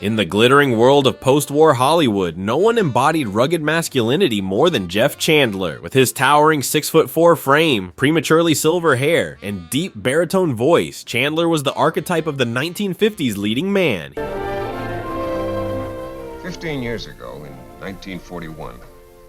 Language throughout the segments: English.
In the glittering world of post-war Hollywood, no one embodied rugged masculinity more than Jeff Chandler. With his towering 6'4" frame, prematurely silver hair, and deep baritone voice, Chandler was the archetype of the 1950s leading man. 15 years ago, in 1941,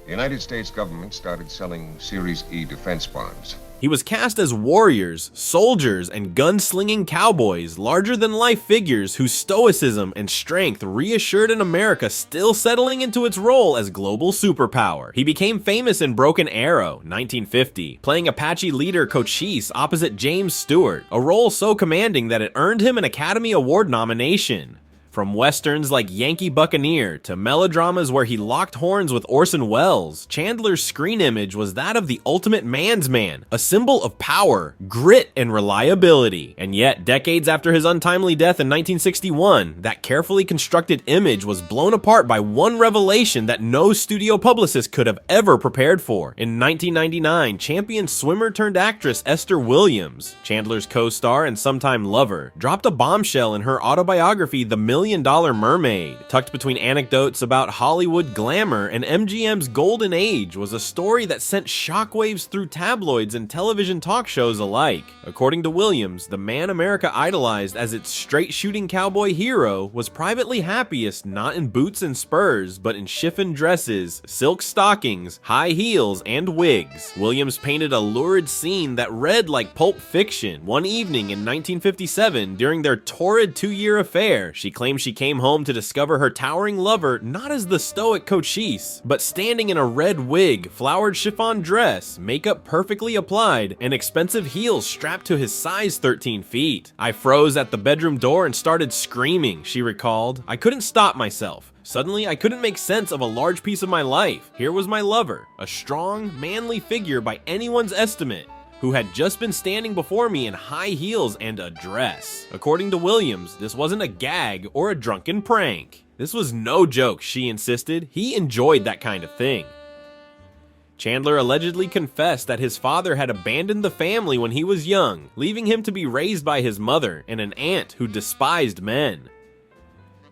the United States government started selling Series E defense bonds. He was cast as warriors, soldiers, and gunslinging cowboys, larger-than-life figures whose stoicism and strength reassured an America still settling into its role as global superpower. He became famous in Broken Arrow, 1950, playing Apache leader Cochise opposite James Stewart, a role so commanding that it earned him an Academy Award nomination. From westerns like Yankee Buccaneer to melodramas where he locked horns with Orson Welles, Chandler's screen image was that of the ultimate man's man, a symbol of power, grit, and reliability. And yet, decades after his untimely death in 1961, that carefully constructed image was blown apart by one revelation that no studio publicist could have ever prepared for. In 1999, champion swimmer turned actress Esther Williams, Chandler's co-star and sometime lover, dropped a bombshell in her autobiography, The Million Dollar Mermaid. Tucked between anecdotes about Hollywood glamour and MGM's golden age was a story that sent shockwaves through tabloids and television talk shows alike. According to Williams, the man America idolized as its straight-shooting cowboy hero was privately happiest not in boots and spurs, but in chiffon dresses, silk stockings, high heels, and wigs. Williams painted a lurid scene that read like Pulp Fiction. One evening in 1957, during their torrid two-year affair, she claimed she came home to discover her towering lover not as the stoic Cochise, but standing in a red wig, flowered chiffon dress, makeup perfectly applied, and expensive heels strapped to his size 13 feet. "I froze at the bedroom door and started screaming," she recalled. "I couldn't stop myself. Suddenly, I couldn't make sense of a large piece of my life. Here was my lover, a strong, manly figure by anyone's estimate, who had just been standing before me in high heels and a dress." According to Williams, this wasn't a gag or a drunken prank. This was no joke, she insisted. He enjoyed that kind of thing. Chandler allegedly confessed that his father had abandoned the family when he was young, leaving him to be raised by his mother and an aunt who despised men.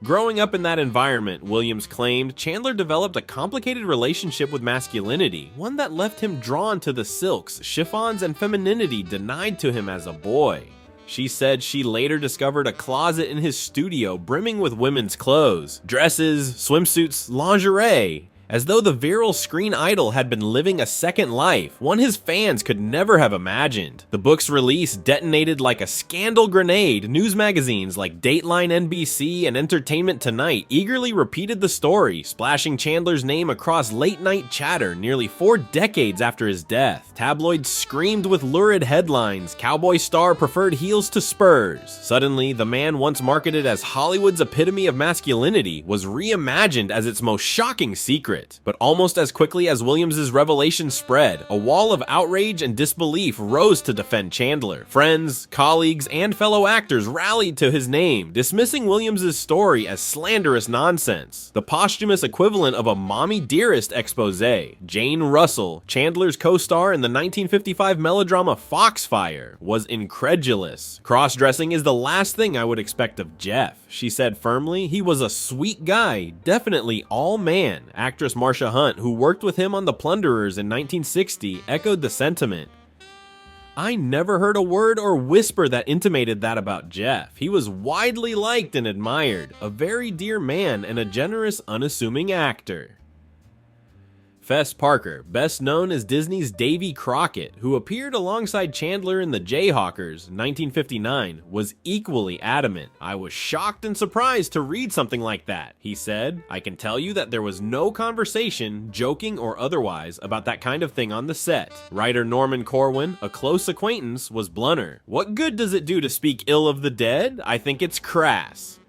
Growing up in that environment, Williams claimed, Chandler developed a complicated relationship with masculinity, one that left him drawn to the silks, chiffons, and femininity denied to him as a boy. She said she later discovered a closet in his studio brimming with women's clothes, dresses, swimsuits, lingerie, as though the virile screen idol had been living a second life, one his fans could never have imagined. The book's release detonated like a scandal grenade. News magazines like Dateline NBC and Entertainment Tonight eagerly repeated the story, splashing Chandler's name across late-night chatter nearly 4 decades after his death. Tabloids screamed with lurid headlines, "Cowboy star preferred heels to spurs." Suddenly, the man once marketed as Hollywood's epitome of masculinity was reimagined as its most shocking secret. But almost as quickly as Williams' revelation spread, a wall of outrage and disbelief rose to defend Chandler. Friends, colleagues, and fellow actors rallied to his name, dismissing Williams' story as slanderous nonsense, the posthumous equivalent of a mommy dearest expose. Jane Russell, Chandler's co-star in the 1955 melodrama Foxfire, was incredulous. "Cross-dressing is the last thing I would expect of Jeff," she said firmly. "He was a sweet guy, definitely all man." Actress Marsha Hunt, who worked with him on The Plunderers in 1960, echoed the sentiment. "I never heard a word or whisper that intimated that about Jeff. He was widely liked and admired, a very dear man and a generous, unassuming actor." Fess Parker, best known as Disney's Davy Crockett, who appeared alongside Chandler in The Jayhawkers, 1959, was equally adamant. "I was shocked and surprised to read something like that," he said. "I can tell you that there was no conversation, joking or otherwise, about that kind of thing on the set." Writer Norman Corwin, a close acquaintance, was blunter. "What good does it do to speak ill of the dead? I think it's crass."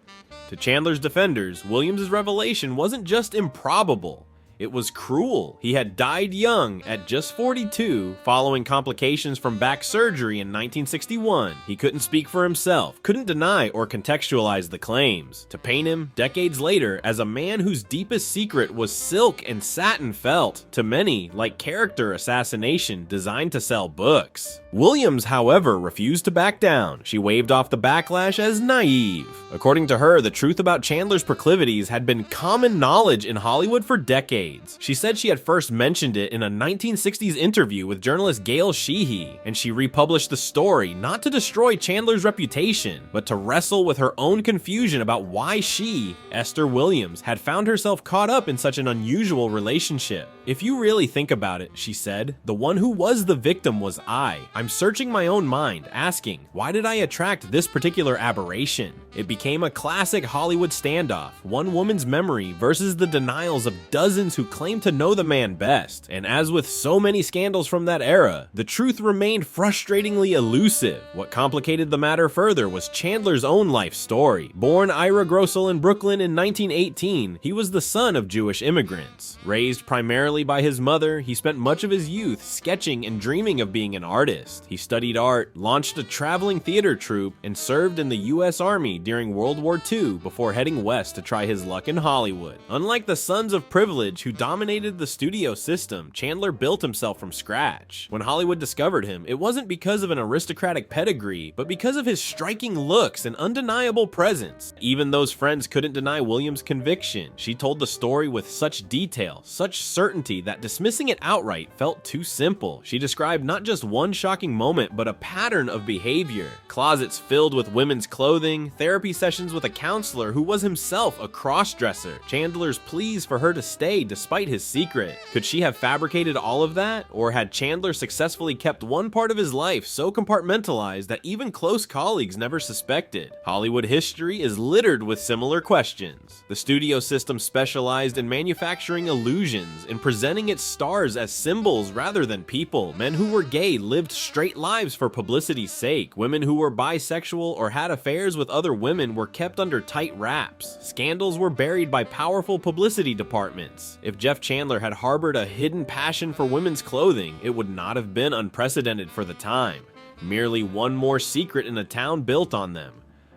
To Chandler's defenders, Williams' revelation wasn't just improbable. It was cruel. He had died young at just 42, following complications from back surgery in 1961. He couldn't speak for himself, couldn't deny or contextualize the claims. To paint him, decades later, as a man whose deepest secret was silk and satin felt, to many like character assassination designed to sell books. Williams, however, refused to back down. She waved off the backlash as naive. According to her, the truth about Chandler's proclivities had been common knowledge in Hollywood for decades. She said she had first mentioned it in a 1960s interview with journalist Gail Sheehy, and she republished the story not to destroy Chandler's reputation, but to wrestle with her own confusion about why she, Esther Williams, had found herself caught up in such an unusual relationship. "If you really think about it," she said, "the one who was the victim was I. I'm searching my own mind, asking, why did I attract this particular aberration?" It became a classic Hollywood standoff, one woman's memory versus the denials of dozens who claimed to know the man best. And as with so many scandals from that era, the truth remained frustratingly elusive. What complicated the matter further was Chandler's own life story. Born Ira Grossel in Brooklyn in 1918, he was the son of Jewish immigrants. Raised primarily by his mother, he spent much of his youth sketching and dreaming of being an artist. He studied art, launched a traveling theater troupe, and served in the U.S. Army during World War II before heading west to try his luck in Hollywood. Unlike the sons of privilege who dominated the studio system, Chandler built himself from scratch. When Hollywood discovered him, it wasn't because of an aristocratic pedigree, but because of his striking looks and undeniable presence. Even those friends couldn't deny Williams' conviction. She told the story with such detail, such certainty, that dismissing it outright felt too simple. She described not just one shocking moment, but a pattern of behavior. Closets filled with women's clothing, therapy sessions with a counselor who was himself a cross-dresser, Chandler's pleas for her to stay despite his secret. Could she have fabricated all of that? Or had Chandler successfully kept one part of his life so compartmentalized that even close colleagues never suspected? Hollywood history is littered with similar questions. The studio system specialized in manufacturing illusions, in presenting its stars as symbols rather than people. Men who were gay lived straight lives for publicity's sake. Women who were bisexual or had affairs with other women were kept under tight wraps. Scandals were buried by powerful publicity departments. If Jeff Chandler had harbored a hidden passion for women's clothing, it would not have been unprecedented for the time. Merely one more secret in a town built on them.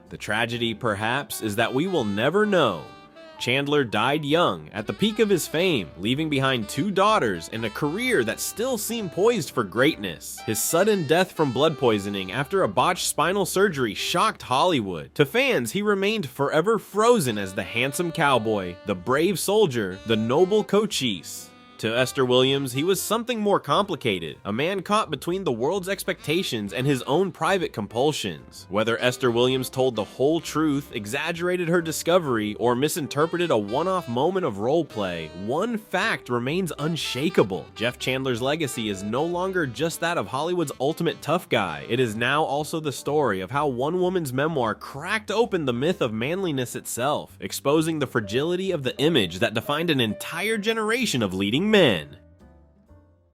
The tragedy, perhaps, is that we will never know. Chandler died young, at the peak of his fame, leaving behind 2 daughters and a career that still seemed poised for greatness. His sudden death from blood poisoning after a botched spinal surgery shocked Hollywood. To fans, he remained forever frozen as the handsome cowboy, the brave soldier, the noble Cochise. To Esther Williams, he was something more complicated, a man caught between the world's expectations and his own private compulsions. Whether Esther Williams told the whole truth, exaggerated her discovery, or misinterpreted a one-off moment of roleplay, one fact remains unshakable. Jeff Chandler's legacy is no longer just that of Hollywood's ultimate tough guy. It is now also the story of how one woman's memoir cracked open the myth of manliness itself, exposing the fragility of the image that defined an entire generation of leading men.